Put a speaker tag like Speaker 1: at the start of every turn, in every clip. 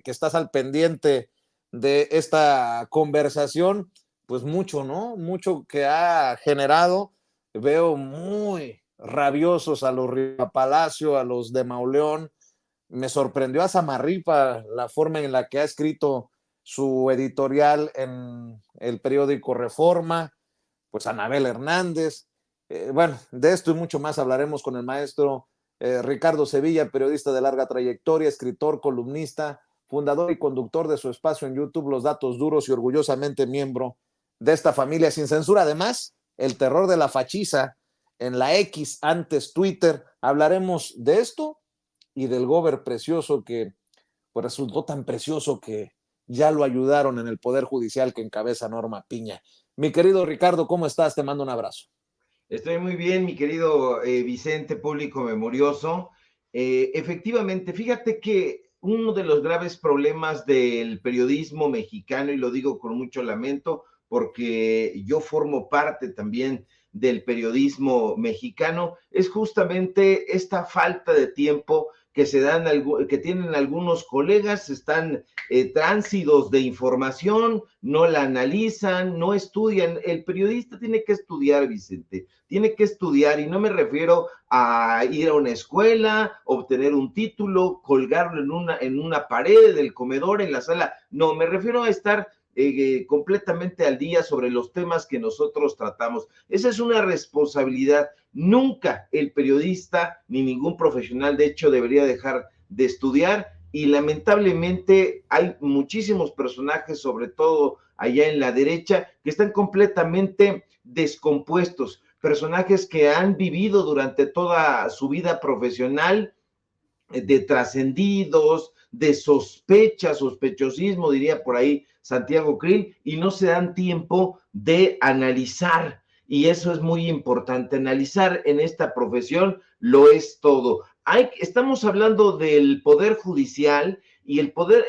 Speaker 1: que estás al pendiente de esta conversación, pues mucho, ¿no? Mucho que ha generado. Veo muy rabiosos a los Riva Palacio, a los de Mauleón. Me sorprendió a Samarripa la forma en la que ha escrito su editorial en el periódico Reforma, pues Anabel Hernández. Bueno, de esto y mucho más hablaremos con el maestro Ricardo Sevilla, periodista de larga trayectoria, escritor, columnista, fundador y conductor de su espacio en YouTube, Los Datos Duros, y orgullosamente miembro de esta familia sin censura. Además, el terror de la fachiza en la X, antes Twitter. Hablaremos de esto y del gober precioso que pues resultó tan precioso que ya lo ayudaron en el Poder Judicial que encabeza Norma Piña. Mi querido Ricardo, ¿cómo estás? Te mando un abrazo.
Speaker 2: Estoy muy bien, mi querido Vicente, público memorioso. Efectivamente, fíjate que uno de los graves problemas del periodismo mexicano, y lo digo con mucho lamento, porque yo formo parte también del periodismo mexicano, es justamente esta falta de tiempo que se dan, que tienen algunos colegas, están tránsidos de información, no la analizan, no estudian. El periodista tiene que estudiar, Vicente, tiene que estudiar, y no me refiero a ir a una escuela, obtener un título, colgarlo en una pared del comedor, en la sala. No, me refiero a estar completamente al día sobre los temas que nosotros tratamos. Esa es una responsabilidad. Nunca el periodista ni ningún profesional, de hecho, debería dejar de estudiar, y lamentablemente hay muchísimos personajes, sobre todo allá en la derecha, que están completamente descompuestos, personajes que han vivido durante toda su vida profesional de trascendidos, de sospecha, sospechosismo, diría por ahí Santiago Krill, y no se dan tiempo de analizar. Y eso es muy importante. Analizar en esta profesión lo es todo. Estamos hablando del Poder Judicial, y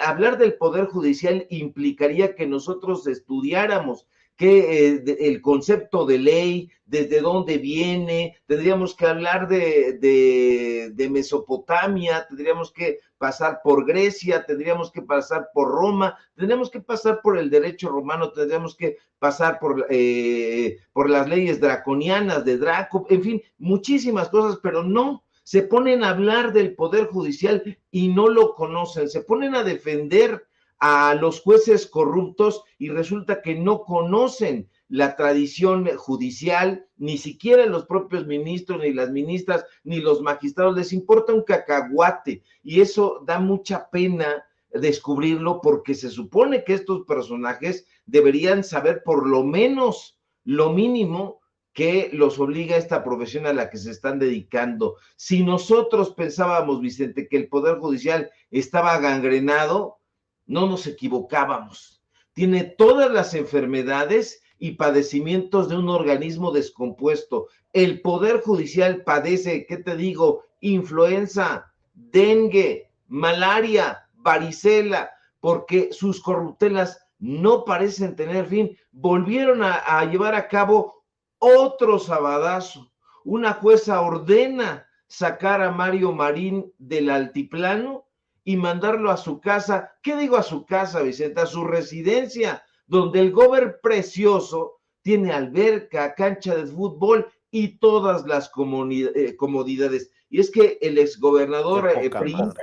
Speaker 2: hablar del Poder Judicial implicaría que nosotros estudiáramos el concepto de ley, desde dónde viene. Tendríamos que hablar de Mesopotamia, tendríamos que pasar por Grecia, tendríamos que pasar por Roma, tendríamos que pasar por el derecho romano, tendríamos que pasar por las leyes draconianas de Draco, en fin, muchísimas cosas, pero no. Se ponen a hablar del Poder Judicial y no lo conocen, se ponen a defender a los jueces corruptos y resulta que no conocen la tradición judicial, ni siquiera los propios ministros, ni las ministras, ni los magistrados, les importa un cacahuate, y eso da mucha pena descubrirlo, porque se supone que estos personajes deberían saber por lo menos lo mínimo que los obliga a esta profesión a la que se están dedicando. Si nosotros pensábamos, Vicente, que el Poder Judicial estaba gangrenado, no nos equivocábamos. Tiene todas las enfermedades y padecimientos de un organismo descompuesto. El Poder Judicial padece, ¿qué te digo? Influenza, dengue, malaria, varicela, porque sus corruptelas no parecen tener fin. Volvieron a llevar a cabo otro sabadazo. Una jueza ordena sacar a Mario Marín del altiplano y mandarlo a su casa. ¿Qué digo a su casa, Vicente? A su residencia, donde el gober precioso tiene alberca, cancha de fútbol y todas las comodidades. Y es que el exgobernador priista,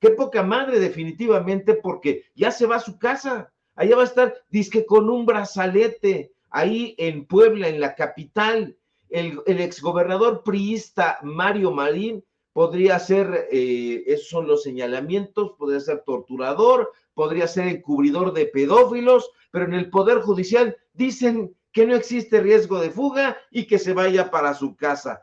Speaker 2: qué poca madre, definitivamente, porque ya se va a su casa. Allá va a estar, dizque con un brazalete, ahí en Puebla, en la capital. El exgobernador priista Mario Marín podría ser, esos son los señalamientos, podría ser torturador, podría ser encubridor de pedófilos, pero en el Poder Judicial dicen que no existe riesgo de fuga y que se vaya para su casa.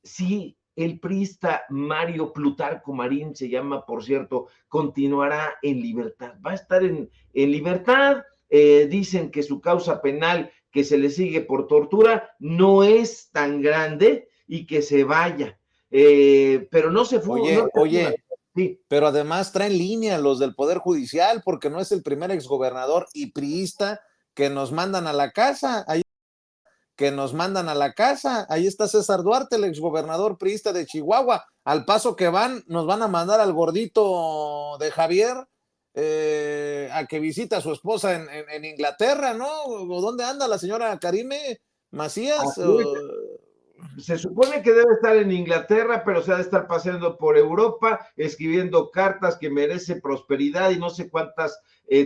Speaker 2: Sí, el priista Mario Plutarco Marín, se llama, por cierto, continuará en libertad, va a estar en libertad. Dicen que su causa penal que se le sigue por tortura no es tan grande y que se vaya. Pero no se fue.
Speaker 1: Oye, sí. Pero además traen línea los del Poder Judicial, porque no es el primer exgobernador y priista que nos mandan a la casa. Ahí está César Duarte, el exgobernador priista de Chihuahua. Al paso que van, nos van a mandar al gordito de Javier, a que visita a su esposa en Inglaterra, ¿no? ¿O dónde anda la señora Karime Macías?
Speaker 2: Se supone que debe estar en Inglaterra, pero se ha de estar paseando por Europa, escribiendo cartas que merece prosperidad y no sé cuántas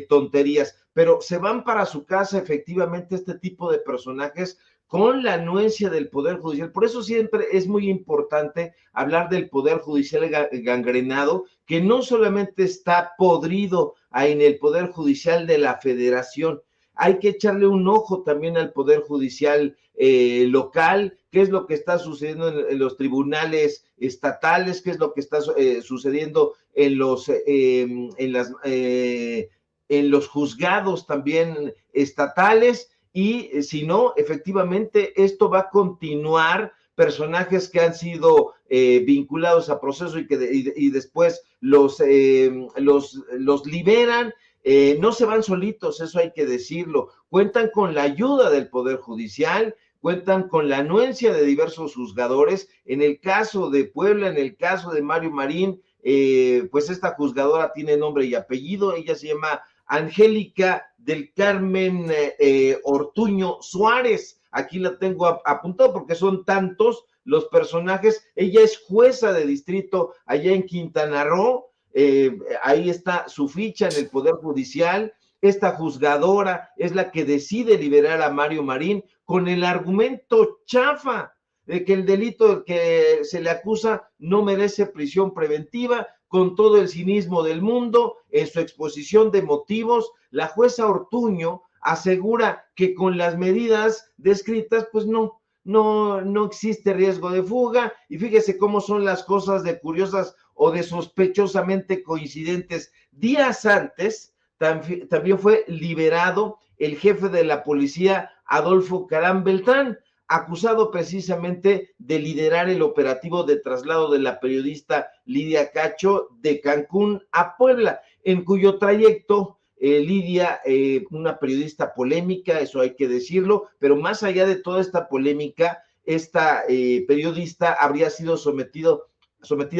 Speaker 2: tonterías, pero se van para su casa efectivamente este tipo de personajes con la anuencia del Poder Judicial. Por eso siempre es muy importante hablar del Poder Judicial gangrenado, que no solamente está podrido en el Poder Judicial de la Federación, hay que echarle un ojo también al Poder Judicial local, qué es lo que está sucediendo en los tribunales estatales, qué es lo que está sucediendo en los juzgados también estatales, y si no, efectivamente, esto va a continuar. Personajes que han sido vinculados a proceso y después los liberan. No se van solitos, eso hay que decirlo. Cuentan con la ayuda del Poder Judicial, cuentan con la anuencia de diversos juzgadores. En el caso de Puebla, en el caso de Mario Marín, pues esta juzgadora tiene nombre y apellido. Ella se llama Angélica del Carmen Ortuño Suárez. Aquí la tengo apuntado porque son tantos los personajes. Ella es jueza de distrito allá en Quintana Roo. Ahí está su ficha en el Poder Judicial. Esta juzgadora es la que decide liberar a Mario Marín con el argumento chafa de que el delito que se le acusa no merece prisión preventiva, con todo el cinismo del mundo. En su exposición de motivos, la jueza Ortuño asegura que con las medidas descritas, pues no existe riesgo de fuga, y fíjese cómo son las cosas de curiosas o de sospechosamente coincidentes. Días antes, también fue liberado el jefe de la policía, Adolfo Caram Beltrán, acusado precisamente de liderar el operativo de traslado de la periodista Lidia Cacho de Cancún a Puebla, en cuyo trayecto Lidia, una periodista polémica, eso hay que decirlo, pero más allá de toda esta polémica, esta periodista habría sido sometida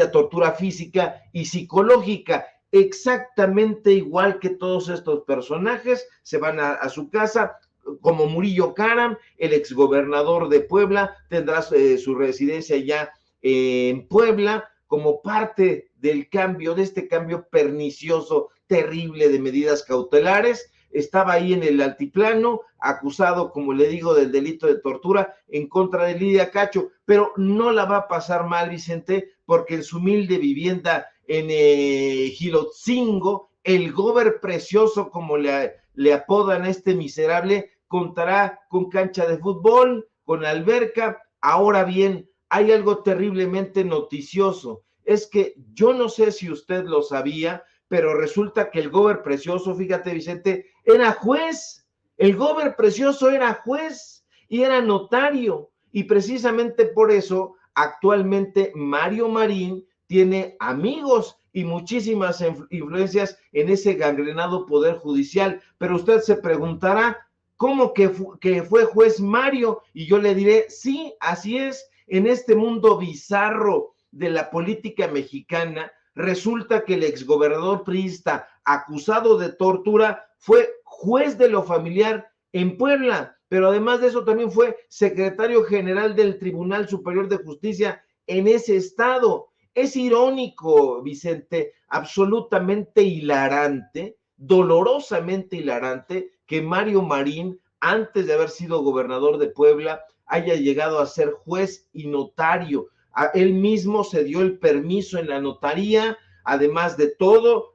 Speaker 2: a tortura física y psicológica, exactamente igual que todos estos personajes. Se van a su casa, como Murillo Karam, el exgobernador de Puebla, tendrá su residencia ya en Puebla, como parte del cambio, de este cambio pernicioso, terrible de medidas cautelares. Estaba ahí en el altiplano, acusado, como le digo, del delito de tortura en contra de Lidia Cacho, pero no la va a pasar mal, Vicente, porque en su humilde vivienda en Gilotzingo, el gober precioso, como le apodan a este miserable, contará con cancha de fútbol, con alberca. Ahora bien, hay algo terriblemente noticioso, es que yo no sé si usted lo sabía, pero resulta que el gober precioso, fíjate Vicente, era juez. El gober precioso era juez y era notario, y precisamente por eso actualmente Mario Marín tiene amigos y muchísimas influencias en ese gangrenado Poder Judicial. Pero usted se preguntará, ¿cómo que fue juez Mario? Y yo le diré, sí, así es. En este mundo bizarro de la política mexicana, resulta que el exgobernador priista acusado de tortura fue juez de lo familiar en Puebla, pero además de eso también fue secretario general del Tribunal Superior de Justicia en ese estado. Es irónico, Vicente, absolutamente hilarante, dolorosamente hilarante, que Mario Marín, antes de haber sido gobernador de Puebla, haya llegado a ser juez y notario. Él mismo se dio el permiso en la notaría. Además de todo,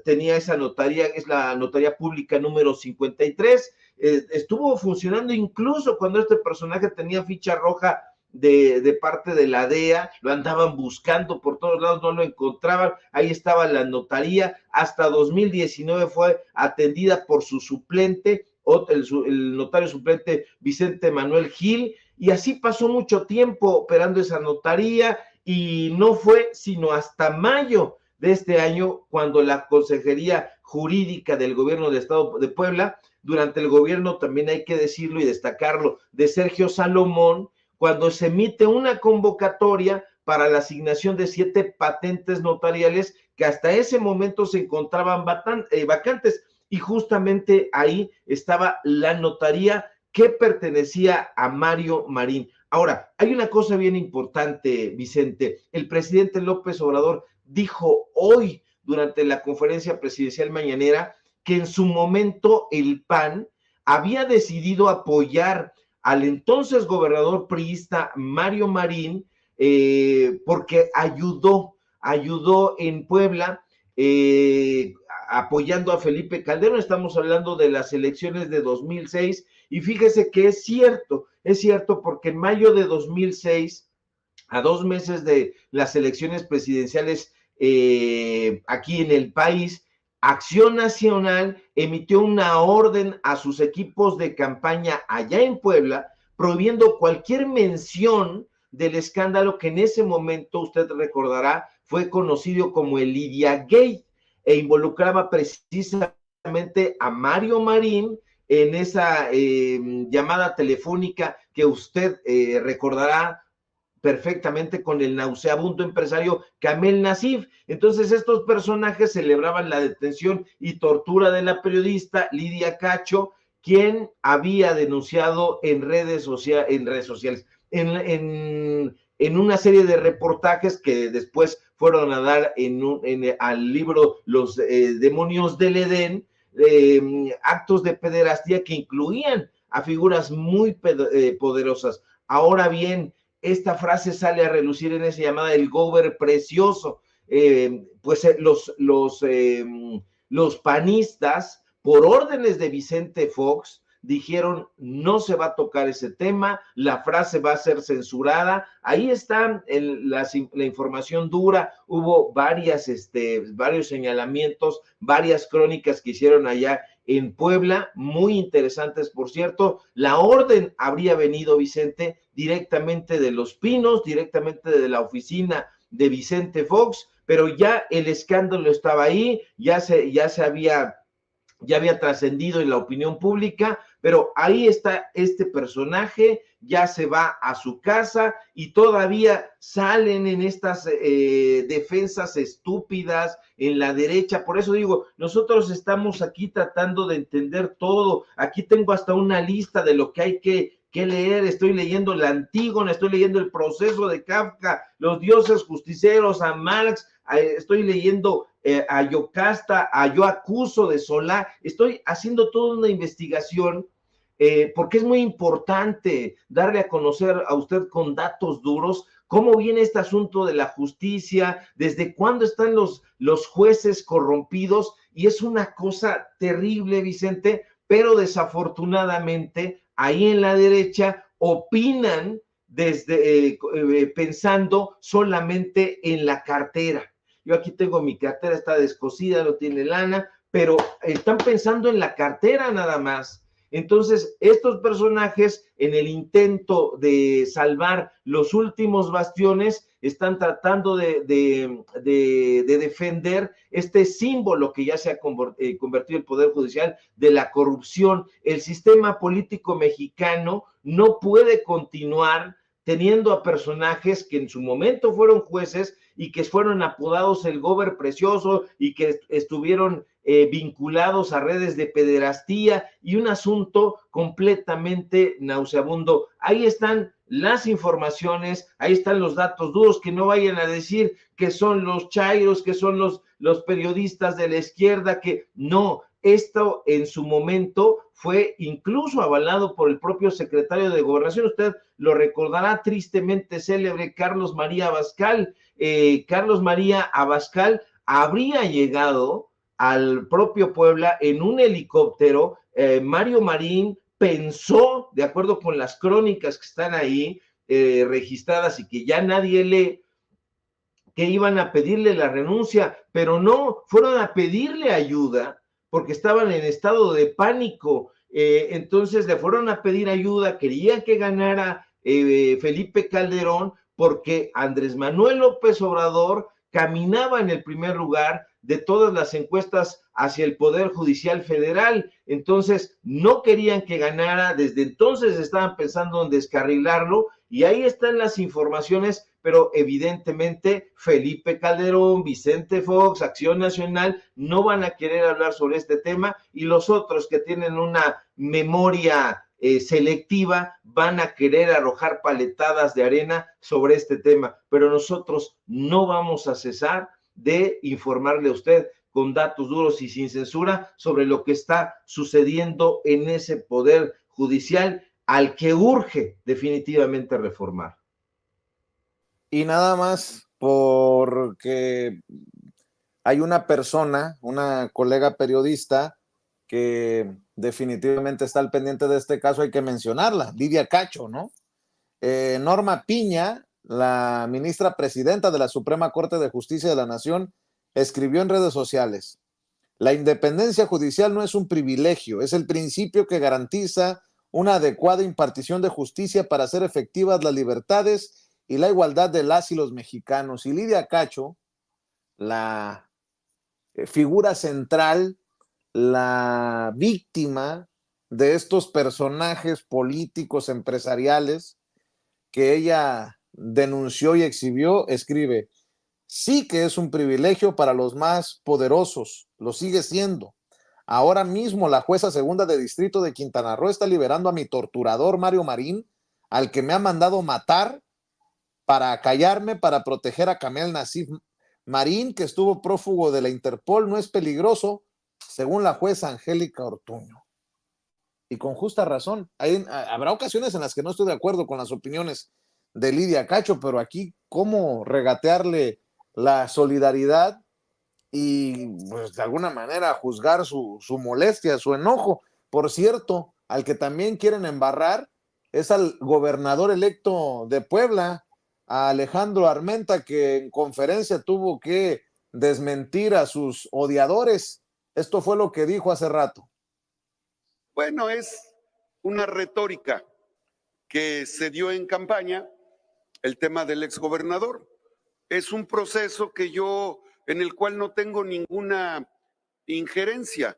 Speaker 2: tenía esa notaría, es la notaría pública número 53, estuvo funcionando incluso cuando este personaje tenía ficha roja de parte de la DEA, lo andaban buscando por todos lados, no lo encontraban. Ahí estaba la notaría, hasta 2019 fue atendida por su suplente, el notario suplente Vicente Manuel Gil, y así pasó mucho tiempo operando esa notaría, y no fue sino hasta mayo de este año cuando la Consejería Jurídica del Gobierno del Estado de Puebla, durante el gobierno, también hay que decirlo y destacarlo, de Sergio Salomón, cuando se emite una convocatoria para la asignación de 7 patentes notariales que hasta ese momento se encontraban vacantes, y justamente ahí estaba la notaría que pertenecía a Mario Marín. Ahora, hay una cosa bien importante, Vicente. El presidente López Obrador dijo hoy, durante la conferencia presidencial mañanera, que en su momento el PAN había decidido apoyar al entonces gobernador priista Mario Marín, porque ayudó en Puebla, apoyando a Felipe Calderón. Estamos hablando de las elecciones de 2006, y fíjese que es cierto porque en mayo de 2006, a 2 meses de las elecciones presidenciales aquí en el país, Acción Nacional emitió una orden a sus equipos de campaña allá en Puebla, prohibiendo cualquier mención del escándalo que en ese momento, usted recordará, fue conocido como el Lidia Gate, e involucraba precisamente a Mario Marín en esa llamada telefónica que usted recordará perfectamente, con el nauseabundo empresario Kamel Nasif. Entonces estos personajes celebraban la detención y tortura de la periodista Lidia Cacho, quien había denunciado en redes sociales, en una serie de reportajes que después fueron a dar al libro Los demonios del Edén, actos de pederastía que incluían a figuras muy poderosas. Ahora bien, esta frase sale a relucir en esa llamada El Gober Precioso. Los panistas, por órdenes de Vicente Fox, dijeron: no se va a tocar ese tema, la frase va a ser censurada. Ahí está la información dura. Hubo varios señalamientos, varias crónicas que hicieron allá en Puebla, muy interesantes, por cierto. La orden habría venido, Vicente, directamente de Los Pinos, directamente de la oficina de Vicente Fox, pero ya el escándalo estaba ahí, ya había trascendido en la opinión pública, pero ahí está este personaje, ya se va a su casa, y todavía salen en estas defensas estúpidas en la derecha. Por eso digo, nosotros estamos aquí tratando de entender todo. Aquí tengo hasta una lista de lo que hay que leer. Estoy leyendo la Antígona, estoy leyendo El proceso de Kafka, Los dioses justicieros, a Marx, estoy leyendo a Yocasta, a Yo acuso de Solá. Estoy haciendo toda una investigación, porque es muy importante darle a conocer a usted con datos duros cómo viene este asunto de la justicia, desde cuándo están los jueces corrompidos, y es una cosa terrible, Vicente, pero desafortunadamente ahí en la derecha opinan pensando solamente en la cartera. Yo aquí tengo mi cartera, está descosida, no tiene lana, pero están pensando en la cartera nada más. Entonces, estos personajes, en el intento de salvar los últimos bastiones, están tratando de defender este símbolo que ya se ha convertido el Poder Judicial de la corrupción. El sistema político mexicano no puede continuar teniendo a personajes que en su momento fueron jueces y que fueron apodados el Gober Precioso, y que estuvieron vinculados a redes de pederastía, y un asunto completamente nauseabundo. Ahí están las informaciones, ahí están los datos duros, que no vayan a decir que son los chairos, que son los periodistas de la izquierda, que no. Esto en su momento fue incluso avalado por el propio secretario de Gobernación. Usted lo recordará, tristemente célebre, Carlos María Abascal. Carlos María Abascal habría llegado al propio Puebla en un helicóptero. Mario Marín pensó, de acuerdo con las crónicas que están ahí registradas y que ya nadie lee, que iban a pedirle la renuncia, pero no, fueron a pedirle ayuda porque estaban en estado de pánico. Entonces le fueron a pedir ayuda, querían que ganara Felipe Calderón, porque Andrés Manuel López Obrador caminaba en el primer lugar de todas las encuestas hacia el Poder Judicial Federal. Entonces no querían que ganara, desde entonces estaban pensando en descarrilarlo, Y ahí están las informaciones, pero evidentemente Felipe Calderón, Vicente Fox, Acción Nacional no van a querer hablar sobre este tema, y los otros que tienen una memoria selectiva van a querer arrojar paletadas de arena sobre este tema, pero nosotros no vamos a cesar de informarle a usted con datos duros y sin censura sobre lo que está sucediendo en ese poder judicial al que urge definitivamente reformar.
Speaker 1: Y nada más porque hay una persona, una colega periodista, que definitivamente está al pendiente de este caso, hay que mencionarla, Lidia Cacho, ¿no? Norma Piña, la ministra presidenta de la Suprema Corte de Justicia de la Nación, escribió en redes sociales: la independencia judicial no es un privilegio, es el principio que garantiza una adecuada impartición de justicia para hacer efectivas las libertades y la igualdad de las y los mexicanos. Y Lidia Cacho, la figura central, la víctima de estos personajes políticos, empresariales, que ella denunció y exhibió, escribe: sí que es un privilegio para los más poderosos, lo sigue siendo. Ahora mismo la jueza segunda de distrito de Quintana Roo está liberando a mi torturador Mario Marín, al que me ha mandado matar para callarme, para proteger a Kamel Nasif Marín, que estuvo prófugo de la Interpol. No es peligroso, según la jueza Angélica Ortuño. Y con justa razón. Habrá ocasiones en las que no estoy de acuerdo con las opiniones de Lidia Cacho, pero aquí, ¿cómo regatearle la solidaridad y, pues, de alguna manera juzgar su molestia, su enojo? Por cierto, al que también quieren embarrar es al gobernador electo de Puebla, a Alejandro Armenta, que en conferencia tuvo que desmentir a sus odiadores. Esto fue lo que dijo hace rato.
Speaker 3: Bueno, es una retórica que se dio en campaña, el tema del exgobernador. Es un proceso en el cual no tengo ninguna injerencia.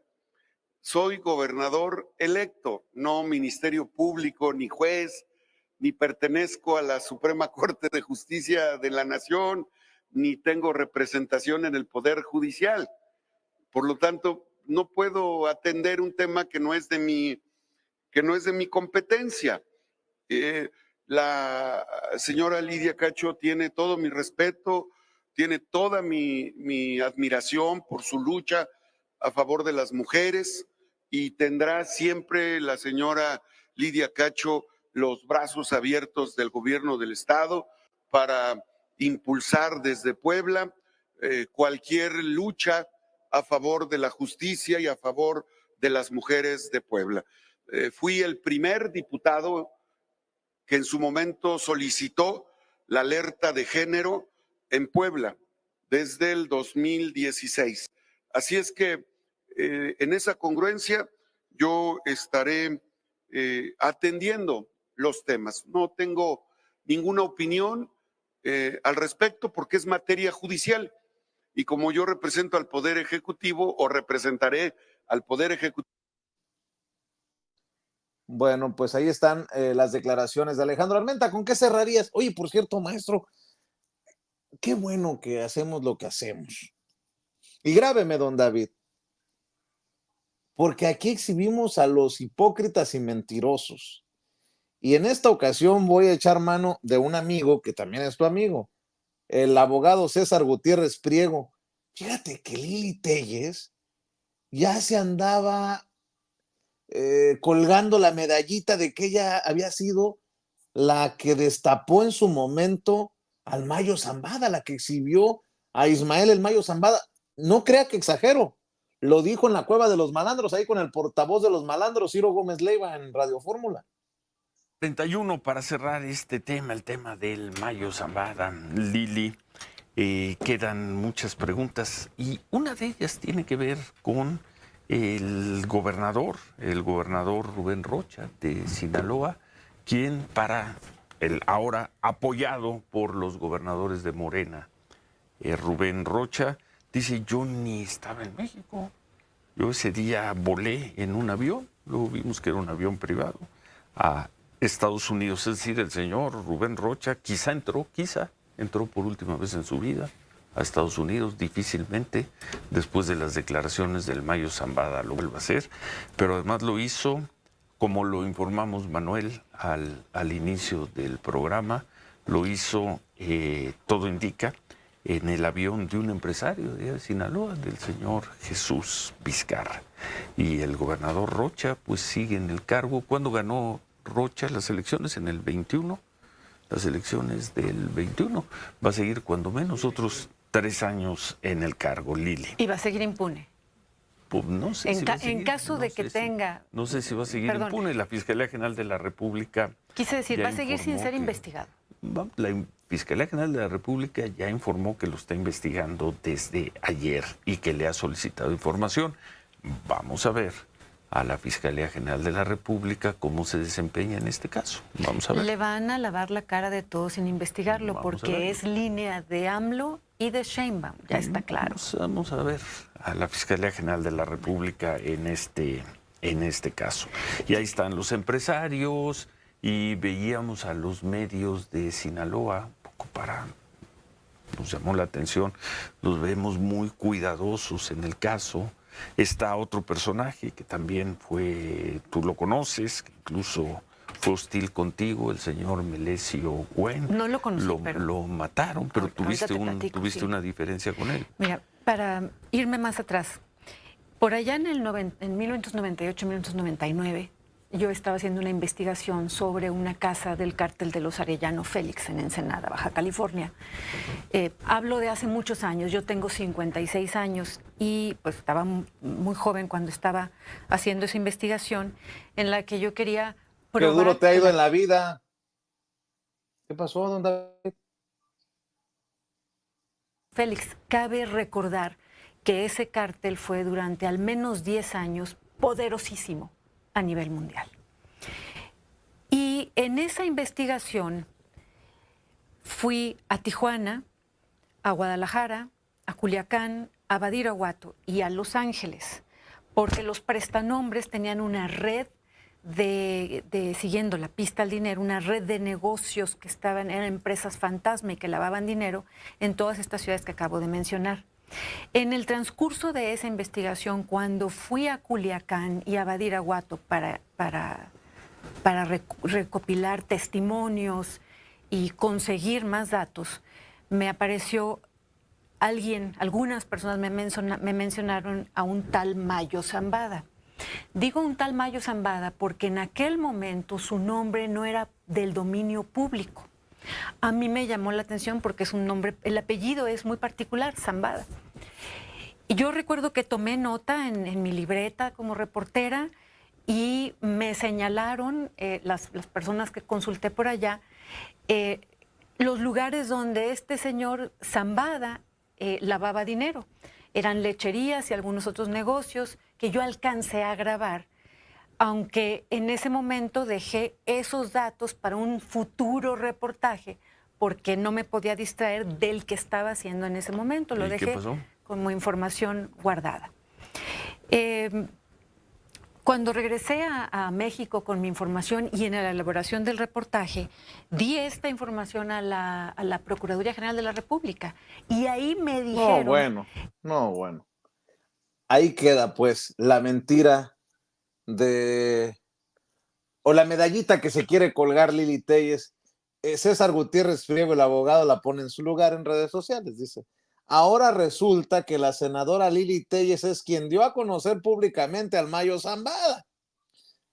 Speaker 3: Soy gobernador electo, no ministerio público, ni juez, ni pertenezco a la Suprema Corte de Justicia de la Nación, ni tengo representación en el Poder Judicial. Por lo tanto, no puedo atender un tema que no es de mi competencia. La señora Lidia Cacho tiene todo mi respeto, tiene toda mi admiración por su lucha a favor de las mujeres, y tendrá siempre la señora Lidia Cacho los brazos abiertos del gobierno del estado para impulsar desde Puebla cualquier lucha a favor de la justicia y a favor de las mujeres de Puebla. Fui el primer diputado que en su momento solicitó la alerta de género en Puebla desde el 2016. Así es que en esa congruencia yo estaré atendiendo los temas. No tengo ninguna opinión al respecto porque es materia judicial, y como yo represento al Poder Ejecutivo, o representaré al Poder Ejecutivo.
Speaker 1: Bueno, pues ahí están las declaraciones de Alejandro Armenta. ¿Con qué cerrarías? Oye, por cierto, maestro, qué bueno que hacemos lo que hacemos. Y grábeme, don David, porque aquí exhibimos a los hipócritas y mentirosos. Y en esta ocasión voy a echar mano de un amigo que también es tu amigo, el abogado César Gutiérrez Priego. Fíjate que Lili Telles ya se andaba colgando la medallita de que ella había sido la que destapó en su momento al Mayo Zambada, la que exhibió a Ismael el Mayo Zambada. No crea que exagero, lo dijo en la Cueva de los Malandros, ahí con el portavoz de los Malandros, Ciro Gómez Leiva, en Radio Fórmula.
Speaker 4: 31 para cerrar este tema, el tema del Mayo Zambada, Lili. Quedan muchas preguntas y una de ellas tiene que ver con el gobernador Rubén Rocha de Sinaloa, quien ahora apoyado por los gobernadores de Morena, Rubén Rocha, dice: yo ni estaba en México, yo ese día volé en un avión, luego vimos que era un avión privado, a Estados Unidos, es decir, el señor Rubén Rocha quizá entró por última vez en su vida a Estados Unidos, difícilmente después de las declaraciones del Mayo Zambada lo vuelva a hacer, pero además lo hizo, como lo informamos Manuel al inicio del programa, lo hizo, todo indica, en el avión de un empresario de Sinaloa, del señor Jesús Vizcarra. Y el gobernador Rocha pues sigue en el cargo. ¿Cuándo ganó Rocha las elecciones? En el 21. Las elecciones del 21. Va a seguir cuando menos otros 3 años en el cargo, Lili.
Speaker 5: Y va a seguir impune.
Speaker 4: Pues no sé si va a seguir,
Speaker 5: en caso de que tenga...
Speaker 4: No sé si va a seguir impune. La Fiscalía General de la República...
Speaker 5: Quise decir, va a seguir sin ser investigado.
Speaker 4: La Fiscalía General de la República ya informó que lo está investigando desde ayer y que le ha solicitado información. Vamos a ver a la Fiscalía General de la República cómo se desempeña en este caso. Vamos a ver.
Speaker 5: Le van a lavar la cara de todo sin investigarlo, porque es línea de AMLO y de Sheinbaum, ya está claro.
Speaker 4: Vamos a ver a la Fiscalía General de la República en este caso. Y ahí están los empresarios y veíamos a los medios de Sinaloa, un poco nos llamó la atención, los vemos muy cuidadosos en el caso. Está otro personaje que también tú lo conoces, que incluso fue hostil contigo, el señor Melesio Guen.
Speaker 5: No lo conocí,
Speaker 4: lo mataron, pero tuviste
Speaker 5: sí,
Speaker 4: una diferencia con él.
Speaker 5: Mira, para irme más atrás, por allá en 1998, 1999, yo estaba haciendo una investigación sobre una casa del cártel de los Arellano Félix en Ensenada, Baja California. Hablo de hace muchos años, yo tengo 56 años y pues estaba muy joven cuando estaba haciendo esa investigación en la que yo quería probar...
Speaker 1: Qué duro te ha ido en la vida. ¿Qué pasó, don David?
Speaker 5: Félix, cabe recordar que ese cártel fue durante al menos 10 años poderosísimo a nivel mundial. Y en esa investigación fui a Tijuana, a Guadalajara, a Culiacán, a Badiraguato y a Los Ángeles, porque los prestanombres tenían una red siguiendo la pista al dinero, una red de negocios que eran empresas fantasma y que lavaban dinero en todas estas ciudades que acabo de mencionar. En el transcurso de esa investigación, cuando fui a Culiacán y a Badiraguato para recopilar testimonios y conseguir más datos, me apareció algunas personas me mencionaron a un tal Mayo Zambada. Digo un tal Mayo Zambada porque en aquel momento su nombre no era del dominio público. A mí me llamó la atención porque es un nombre, el apellido es muy particular, Zambada. Y yo recuerdo que tomé nota en mi libreta como reportera y me señalaron las personas que consulté por allá los lugares donde este señor Zambada lavaba dinero. Eran lecherías y algunos otros negocios que yo alcancé a grabar, aunque en ese momento dejé esos datos para un futuro reportaje porque no me podía distraer del que estaba haciendo en ese momento. Lo dejé como información guardada. Cuando regresé a México con mi información y en la elaboración del reportaje, di esta información a la Procuraduría General de la República y ahí me dijeron...
Speaker 1: No, bueno. Ahí queda pues la mentira o la medallita que se quiere colgar Lili Téllez. César Gutiérrez Friego, el abogado, la pone en su lugar en redes sociales, dice: ahora resulta que la senadora Lili Téllez es quien dio a conocer públicamente al Mayo Zambada.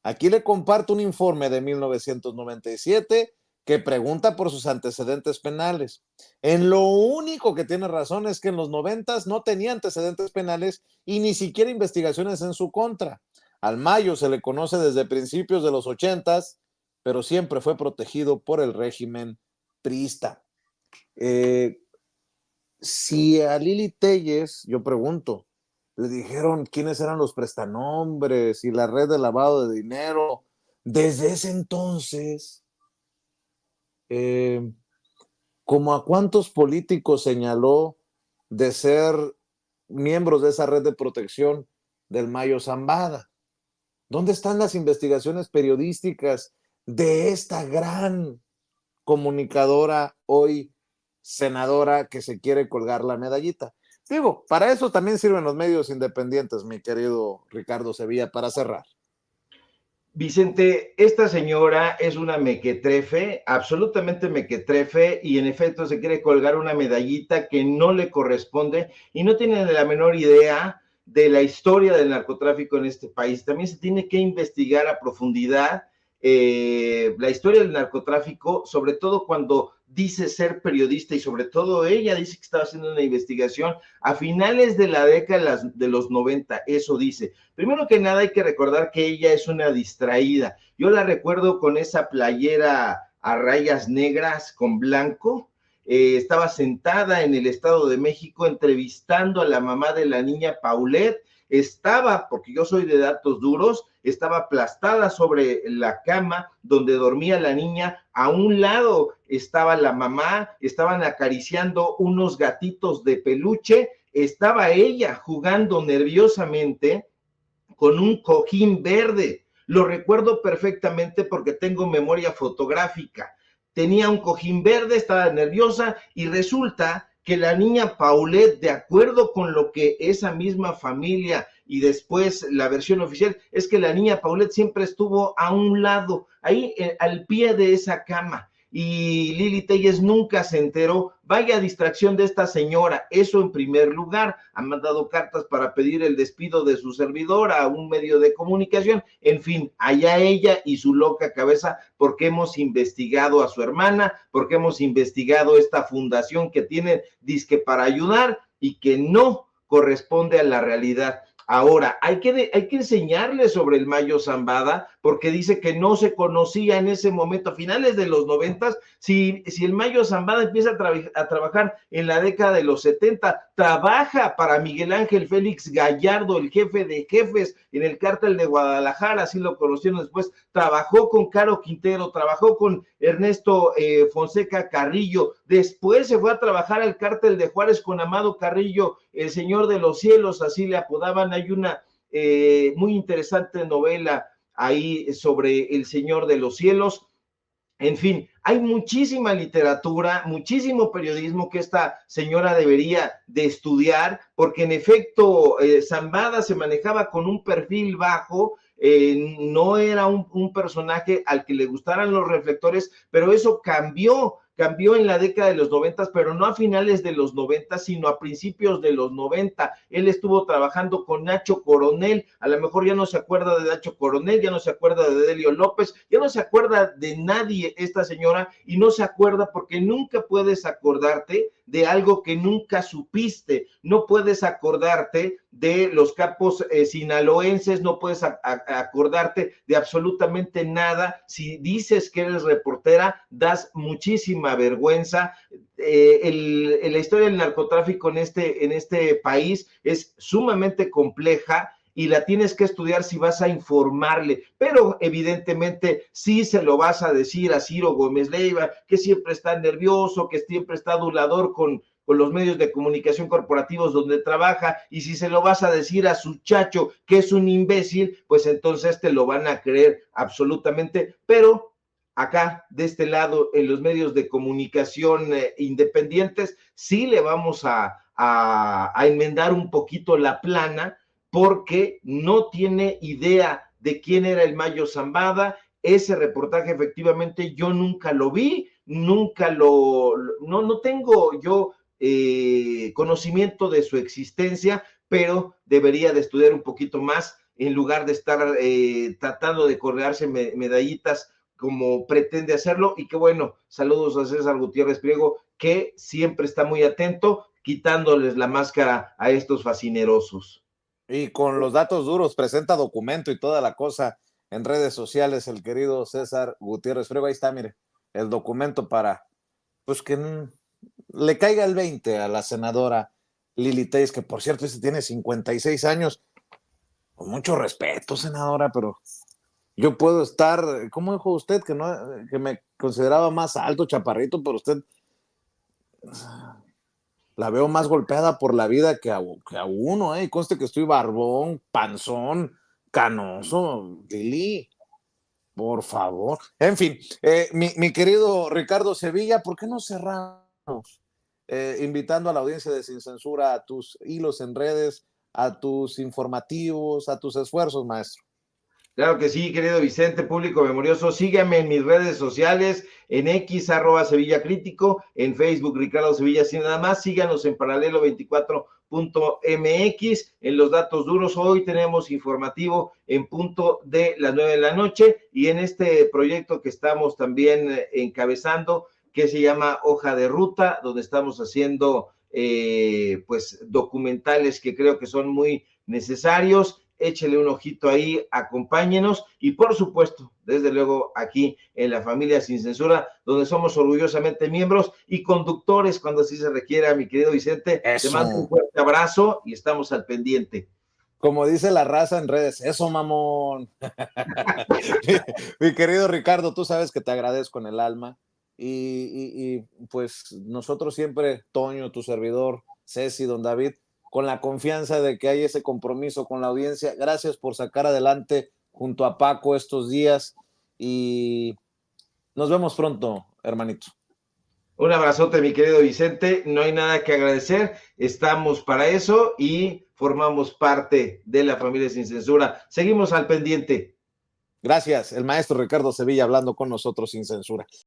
Speaker 1: Aquí le comparto un informe de 1997 que pregunta por sus antecedentes penales. En lo único que tiene razón es que en los 90s no tenía antecedentes penales y ni siquiera investigaciones en su contra. Al Mayo se le conoce desde principios de los 80s, pero siempre fue protegido por el régimen priista. Si a Lili Téllez, yo pregunto, le dijeron quiénes eran los prestanombres y la red de lavado de dinero, desde ese entonces, ¿como a cuántos políticos señaló de ser miembros de esa red de protección del Mayo Zambada? ¿Dónde están las investigaciones periodísticas de esta gran comunicadora, hoy senadora, que se quiere colgar la medallita? Digo, para eso también sirven los medios independientes, mi querido Ricardo Sevilla, para cerrar.
Speaker 2: Vicente, esta señora es una mequetrefe, absolutamente mequetrefe, y en efecto se quiere colgar una medallita que no le corresponde y no tiene la menor idea de la historia del narcotráfico en este país. También se tiene que investigar a profundidad la historia del narcotráfico, sobre todo cuando dice ser periodista y sobre todo ella dice que estaba haciendo una investigación a finales de la década de los 90, eso dice. Primero que nada hay que recordar que ella es una distraída. Yo la recuerdo con esa playera a rayas negras con blanco. Estaba sentada en el Estado de México entrevistando a la mamá de la niña Paulette. Estaba, porque yo soy de datos duros, estaba aplastada sobre la cama donde dormía la niña. A un lado estaba la mamá, estaban acariciando unos gatitos de peluche. Estaba ella jugando nerviosamente con un cojín verde. Lo recuerdo perfectamente porque tengo memoria fotográfica. Tenía un cojín verde, estaba nerviosa y resulta que la niña Paulette, de acuerdo con lo que esa misma familia y después la versión oficial, es que la niña Paulette siempre estuvo a un lado, ahí al pie de esa cama. Y Lili Telles nunca se enteró. Vaya distracción de esta señora, eso en primer lugar. Han mandado cartas para pedir el despido de su servidora a un medio de comunicación. En fin, allá ella y su loca cabeza, porque hemos investigado a su hermana, porque hemos investigado esta fundación que tiene disque para ayudar y que no corresponde a la realidad. Ahora, hay que enseñarle sobre el Mayo Zambada, porque dice que no se conocía en ese momento, a finales de los 90, si el Mayo Zambada empieza a trabajar en la década de los 70, trabaja para Miguel Ángel Félix Gallardo, el jefe de jefes en el cártel de Guadalajara, así lo conocieron después, trabajó con Caro Quintero, trabajó con Ernesto Fonseca Carrillo, después se fue a trabajar al cártel de Juárez con Amado Carrillo, el Señor de los Cielos, así le apodaban. Hay una muy interesante novela ahí sobre el Señor de los Cielos. En fin, hay muchísima literatura, muchísimo periodismo que esta señora debería de estudiar, porque en efecto Zambada se manejaba con un perfil bajo, no era un personaje al que le gustaran los reflectores, pero eso cambió en la década de los 90, pero no a finales de los 90, sino a principios de los 90. Él estuvo trabajando con Nacho Coronel, a lo mejor ya no se acuerda de Nacho Coronel, ya no se acuerda de Delio López, ya no se acuerda de nadie esta señora, y no se acuerda porque nunca puedes acordarte de algo que nunca supiste, no puedes acordarte de los capos sinaloenses, no puedes acordarte de absolutamente nada. Si dices que eres reportera, das muchísima vergüenza. La historia del narcotráfico en este país es sumamente compleja y la tienes que estudiar si vas a informarle, pero evidentemente sí se lo vas a decir a Ciro Gómez Leiva, que siempre está nervioso, que siempre está adulador con los medios de comunicación corporativos donde trabaja, y si se lo vas a decir a su chacho que es un imbécil, pues entonces te lo van a creer absolutamente. Pero acá, de este lado, en los medios de comunicación independientes, sí le vamos a enmendar un poquito la plana, porque no tiene idea de quién era el Mayo Zambada. Ese reportaje efectivamente yo nunca lo vi, no tengo yo conocimiento de su existencia, pero debería de estudiar un poquito más en lugar de estar tratando de colgarse medallitas como pretende hacerlo. Y que bueno, saludos a César Gutiérrez Priego, que siempre está muy atento, quitándoles la máscara a estos fascinerosos.
Speaker 1: Y con los datos duros, presenta documento y toda la cosa en redes sociales, el querido César Gutiérrez Priego. Ahí está, mire, el documento para, pues que le caiga el 20 a la senadora Lili Telles, que por cierto, tiene 56 años. Con mucho respeto, senadora, pero yo puedo estar, ¿cómo dijo usted? Que me consideraba más alto, chaparrito, pero usted la veo más golpeada por la vida que a uno, y conste que estoy barbón, panzón, canoso, Lili. Por favor. En fin, mi querido Ricardo Sevilla, ¿por qué no cerramos invitando a la audiencia de Sin Censura a tus hilos en redes, a tus informativos, a tus esfuerzos, maestro?
Speaker 2: Claro que sí, querido Vicente, público memorioso. Síganme en mis redes sociales, en X, @Sevilla Crítico, en Facebook, Ricardo Sevilla, sin nada más. Síganos en Paralelo 24.mx. En los datos duros, hoy tenemos informativo en punto de las 9 de la noche. Y en este proyecto que estamos también encabezando, que se llama Hoja de Ruta, donde estamos haciendo pues documentales que creo que son muy necesarios. Échele un ojito ahí, acompáñenos y por supuesto, desde luego aquí en la familia Sin Censura, donde somos orgullosamente miembros y conductores cuando así se requiera, mi querido Vicente.
Speaker 1: Eso.
Speaker 2: Te mando un fuerte abrazo y estamos al pendiente.
Speaker 1: Como dice la raza en redes, eso mamón. mi querido Ricardo, tú sabes que te agradezco en el alma y pues nosotros siempre, Toño, tu servidor, Ceci, don David, con la confianza de que hay ese compromiso con la audiencia. Gracias por sacar adelante junto a Paco estos días y nos vemos pronto, hermanito.
Speaker 2: Un abrazote, mi querido Vicente. No hay nada que agradecer. Estamos para eso y formamos parte de la familia Sin Censura. Seguimos al pendiente.
Speaker 1: Gracias, el maestro Ricardo Sevilla hablando con nosotros sin censura.